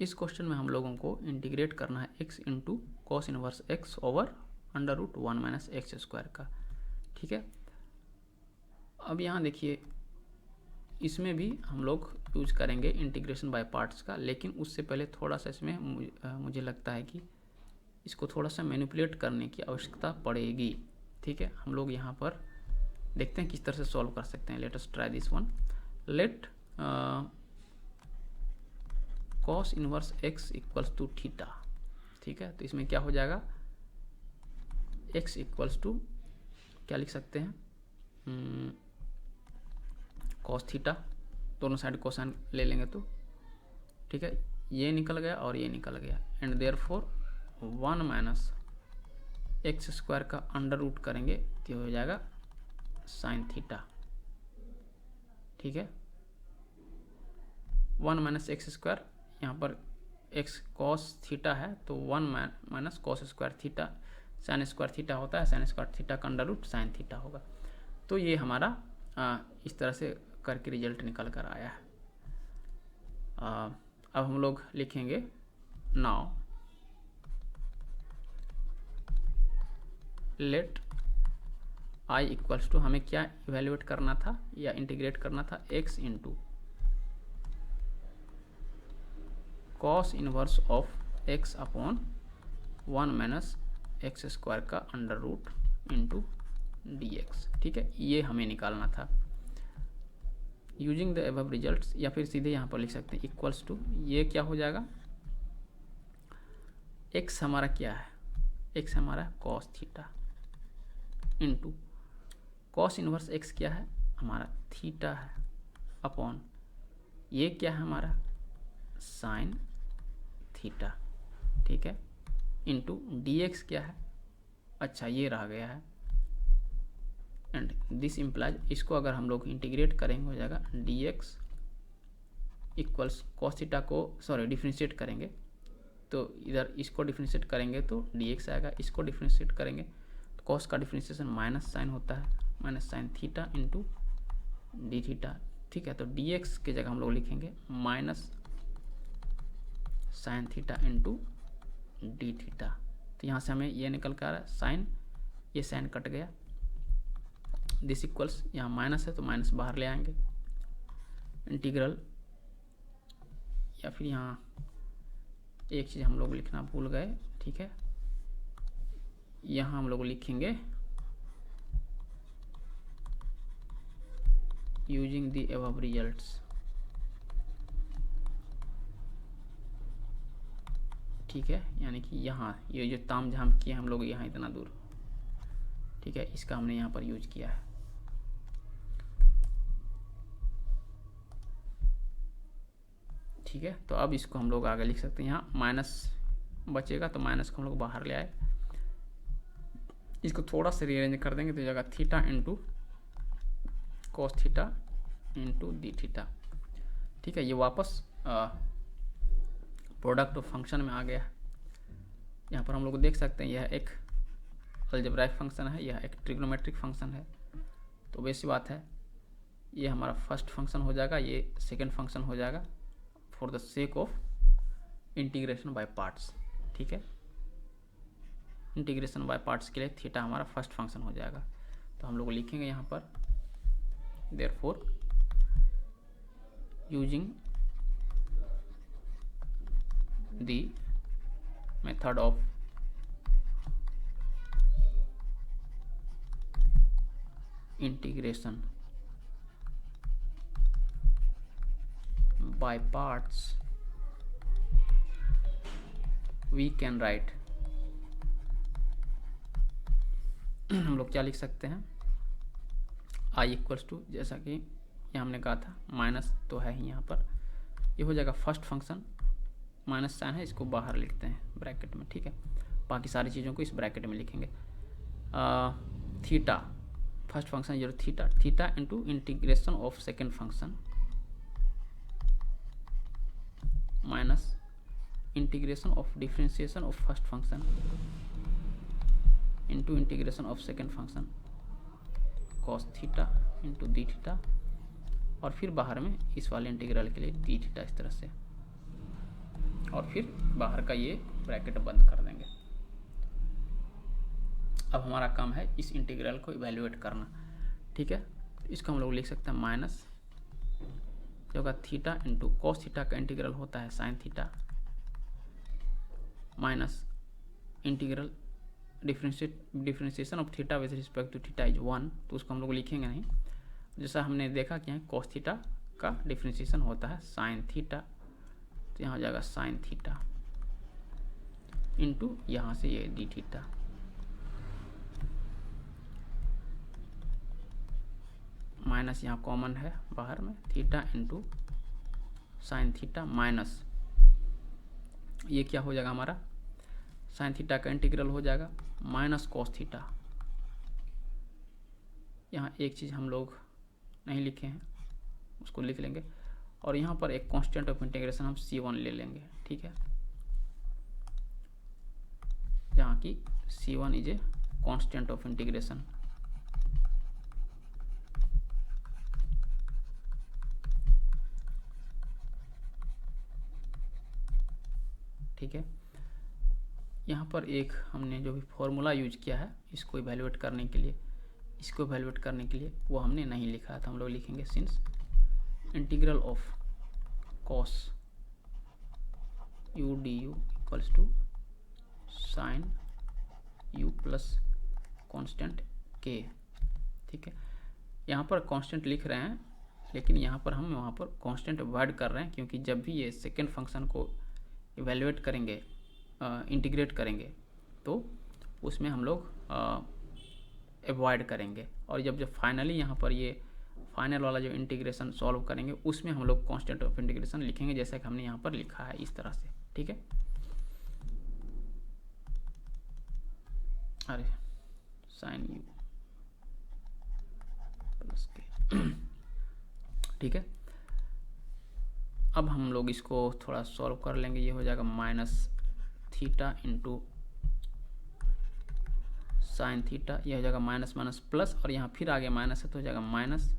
इस क्वेश्चन में हम लोगों को इंटीग्रेट करना है x into cos inverse x over under root 1 minus x square का। ठीक है, अब यहाँ देखिए इसमें भी हम लोग यूज करेंगे इंटीग्रेशन बाय पार्ट्स का, लेकिन उससे पहले थोड़ा सा इसमें मुझे लगता है कि इसको थोड़ा सा मैनिपुलेट करने की आवश्यकता पड़ेगी। ठीक है, हम लोग यहाँ पर देखते हैं किस तरह से सॉल्व कर सकते हैं। Let us try this one. Let cos inverse x equals to theta. ठीक है, तो इसमें क्या हो जाएगा, x इक्वल्स टू क्या लिख सकते हैं, कॉस थीटा, दोनों साइड कोसाइन ले लेंगे तो ठीक है, ये निकल गया और ये निकल गया, and therefore 1 minus x square का अंडर रूट करेंगे तो हो जाएगा साइन थीटा। ठीक है, 1 माइनस एक्स स्क्वायर, यहाँ पर x कॉस थीटा है तो 1 minus cos square theta, sine square theta होता है, साइन स्क्वायर थीटा का अंडर रूट साइन थीटा होगा। तो ये हमारा इस तरह से करके रिजल्ट निकल कर आया है। अब हम लोग लिखेंगे now let i equals to, हमें क्या इवेल्युएट करना था या इंटीग्रेट करना था, x into cos inverse of x upon 1 minus x square का अंडर रूट इंटू dx। ठीक है, ये हमें निकालना था यूजिंग द अबव रिजल्ट्स, या फिर सीधे यहाँ पर लिख सकते हैं इक्वल्स टू, ये क्या हो जाएगा, x हमारा क्या है, x हमारा cos theta into cos inverse x क्या है, हमारा थीटा है, अपॉन ये क्या है हमारा साइन थीटा। ठीक है, इंटू dx क्या है, अच्छा ये रह गया है, एंड दिस इम्प्लाइज, इसको अगर हम लोग इंटीग्रेट करेंगे हो जाएगा dx इक्वल्स कॉस थीटा को, सॉरी डिफ्रेंशिएट करेंगे तो इधर इसको डिफ्रेंशिएट करेंगे तो dx आएगा, इसको डिफ्रेंशिएट करेंगे तो कॉस का डिफ्रेंशिएशन माइनस साइन होता है, minus sine theta into D theta. ठीक है, तो dx की जगह हम लोग लिखेंगे minus sine theta into D theta. तो यहाँ से हमें ये निकल कर आ रहा है साइन, ये साइन कट गया, दिस इक्वल्स, यहाँ माइनस है तो माइनस बाहर ले आएंगे, इंटीग्रल, या फिर यहाँ एक चीज़ हम लोग लिखना भूल गए। ठीक है, यहाँ हम लोग लिखेंगे यूजिंग द अबव रिजल्ट्स। ठीक है, यानी कि यहाँ ये जो ताम झाम किए हम लोग यहाँ इतना दूर, ठीक है, इसका हमने यहाँ पर यूज किया है। ठीक है, तो अब इसको हम लोग आगे लिख सकते हैं, यहाँ माइनस बचेगा तो माइनस को हम लोग बाहर ले आए, इसको थोड़ा सा रीअरेंज कर देंगे तो जगह theta into cos theta into D theta. ठीक है, ये वापस प्रोडक्ट ऑफ फंक्शन में आ गया है। यहाँ पर हम लोग देख सकते हैं यह एक अलजेब्राइक फंक्शन है, यह एक ट्रिग्नोमेट्रिक फंक्शन है, तो वैसी बात है ये हमारा फर्स्ट फंक्शन हो जाएगा, ये सेकंड फंक्शन हो जाएगा for the sake of integration by parts. ठीक है, इंटीग्रेशन बाय पार्ट्स के लिए थीटा हमारा फर्स्ट फंक्शन हो जाएगा, तो हम लोग लिखेंगे यहाँ पर therefore using the method of integration by parts we can write हम लोग क्या लिख सकते हैं, i इक्वल्स टू, जैसा कि ये हमने कहा था माइनस तो है ही यहाँ पर, ये हो जाएगा फर्स्ट फंक्शन, माइनस साइन है इसको बाहर लिखते हैं ब्रैकेट में। ठीक है, बाकी सारी चीज़ों को इस ब्रैकेट में लिखेंगे, थीटा फर्स्ट फंक्शन जो theta, theta into integration of second function minus integration of differentiation of first function into integration of second function cos theta into D theta, और फिर बाहर में इस वाले इंटीग्रल के लिए डी थीटा, इस तरह से और फिर बाहर का ये ब्रैकेट बंद कर देंगे। अब हमारा काम है इस इंटीग्रल को इवैल्यूएट करना, ठीक है। इसको हम लोग लिख सकते हैं माइनस जो होगा थीटा इंटू कॉस थीटा का इंटीग्रल होता है sine theta minus integral differentiation of theta with respect to theta is 1, तो उसको हम लोग लिखेंगे नहीं। जैसा हमने देखा कि यहाँ कॉस थीटा का डिफरेंशिएशन होता है साइन थीटा, तो यहाँ हो जाएगा साइन थीटा इंटू यहाँ से ये डी थीटा, माइनस यहाँ कॉमन है बाहर में theta into sine theta minus ये क्या हो जाएगा हमारा साइन थीटा का इंटीग्रल हो जाएगा माइनस कॉस थीटा। यहाँ एक चीज़ हम लोग नहीं लिखे हैं उसको लिख लेंगे, और यहाँ पर एक कांस्टेंट ऑफ इंटीग्रेशन हम C1 ले लेंगे, ठीक है, जहाँ की C1 is a constant of integration. ठीक है, यहाँ पर एक हमने जो भी फॉर्मूला यूज किया है इसको इवैल्यूएट करने के लिए, वो हमने नहीं लिखा था, हम लोग लिखेंगे since integral of cos u du equals to sine u plus constant k। ठीक है, यहाँ पर कांस्टेंट लिख रहे हैं लेकिन यहाँ पर हम वहाँ पर कांस्टेंट अवॉइड कर रहे हैं, क्योंकि जब भी ये सेकेंड फंक्शन को इवैल्यूएट करेंगे इंटीग्रेट करेंगे तो उसमें हम लोग अवॉइड करेंगे, और जब फाइनली यहाँ पर ये फाइनल वाला जो इंटीग्रेशन सॉल्व करेंगे उसमें हम लोग कांस्टेंट ऑफ इंटीग्रेशन लिखेंगे जैसा कि हमने यहाँ पर लिखा है इस तरह से। ठीक है, अरे साइन यू प्लस के। ठीक है, अब हम लोग इसको थोड़ा सॉल्व कर लेंगे। ये हो जाएगा minus theta into sine theta, यह हो जाएगा माइनस माइनस प्लस, और यहाँ फिर आगे माइनस है तो हो जाएगा माइनस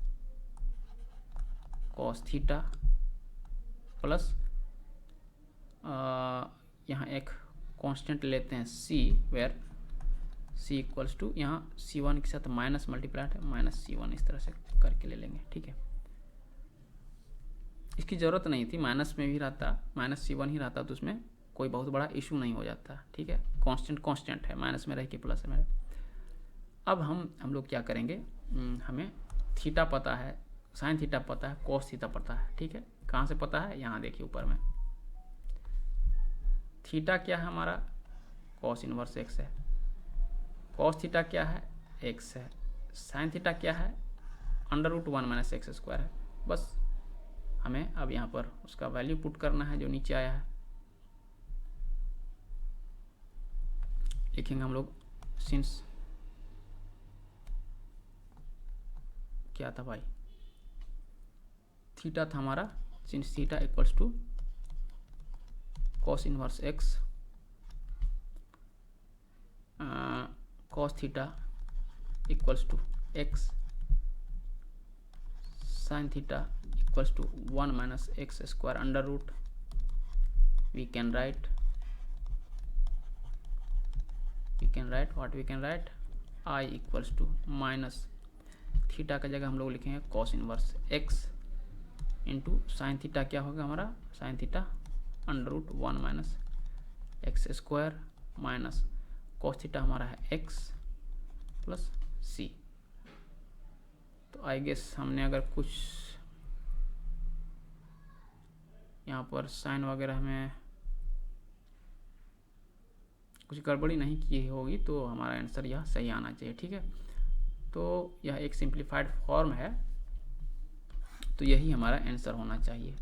कॉस थीटा प्लस यहाँ एक कांस्टेंट लेते हैं c, where c equals to यहाँ c1 के साथ माइनस मल्टीप्लाइड है माइनस c1, इस तरह से करके ले लेंगे। ठीक है, इसकी ज़रूरत नहीं थी, माइनस में भी रहता, माइनस c1 ही रहता तो उसमें कोई बहुत बड़ा इशू नहीं हो जाता। ठीक है, कांस्टेंट है, माइनस में रह के प्लस में। अब हम लोग क्या करेंगे, हमें थीटा पता है, साइन थीटा पता है, कॉस थीटा पता है। ठीक है, कहाँ से पता है, यहाँ देखिए ऊपर में थीटा क्या है हमारा कॉस इनवर्स एक्स है, कॉस थीटा क्या है एक्स है, साइन थीटा क्या है √1 माइनस एक्स स्क्वायर है। बस हमें अब यहाँ पर उसका वैल्यू पुट करना है जो नीचे आया है। लिखेंगे हम लोग सिंस क्या था भाई, थीटा था हमारा, since theta equals to cos inverse x cos theta equals to x sine theta equals to 1 minus x square under root, we can write what we can write I equals to minus theta का जगह हम लोग लिखेंगे cos inverse x into sine theta क्या होगा हमारा, sine theta √1 minus x square minus cos theta हमारा है एक्स प्लस सी। तो आई गेस हमने अगर कुछ यहाँ पर साइन वगैरह में कुछ गड़बड़ी नहीं की होगी तो हमारा आंसर यह सही आना चाहिए। ठीक है, तो यह एक सिंप्लीफाइड फॉर्म है, तो यही हमारा आंसर होना चाहिए।